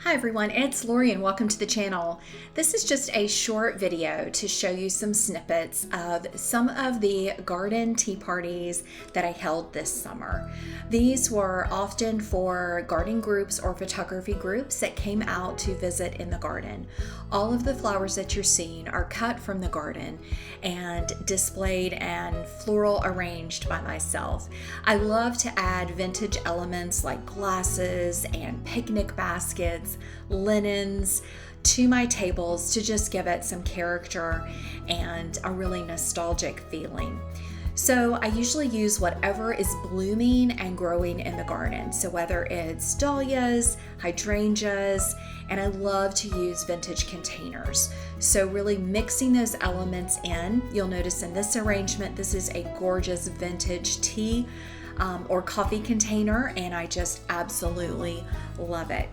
Hi everyone, it's Lori and welcome to the channel. This is just a short video to show you some snippets of some of the garden tea parties that I held this summer. These were often for garden groups or photography groups that came out to visit in the garden. All of the flowers that you're seeing are cut from the garden and displayed and floral arranged by myself. I love to add vintage elements like glasses and picnic baskets, linens to my tables to just give it some character and a really nostalgic feeling. So I usually use whatever is blooming and growing in the garden. So whether it's dahlias, hydrangeas, and I love to use vintage containers. So really mixing those elements in. You'll notice in this arrangement, this is a gorgeous vintage tea or coffee container, and I just absolutely love it.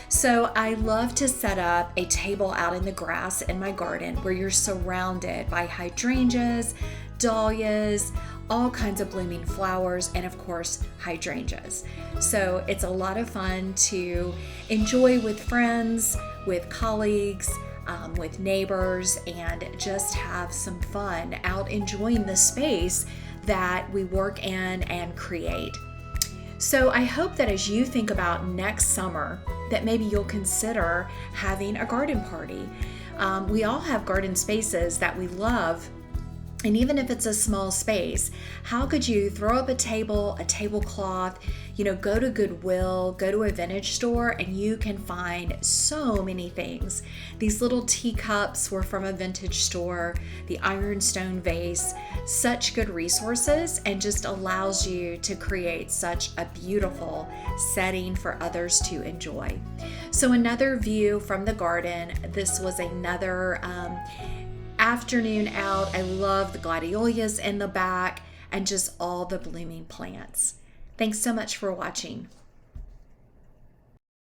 So I love to set up a table out in the grass in my garden where you're surrounded by hydrangeas, dahlias, all kinds of blooming flowers, and of course hydrangeas. So it's a lot of fun to enjoy with friends, with colleagues, with neighbors, and just have some fun out enjoying the space that we work in and create. So I hope that as you think about next summer, that maybe you'll consider having a garden party. We all have garden spaces that we love. And even if it's a small space, how could you throw up a table, a tablecloth, go to Goodwill, go to a vintage store, and you can find so many things. These little teacups were from a vintage store, the ironstone vase, such good resources, and just allows you to create such a beautiful setting for others to enjoy. So another view from the garden. This was another afternoon out. I love the gladiolus in the back and just all the blooming plants. Thanks so much for watching.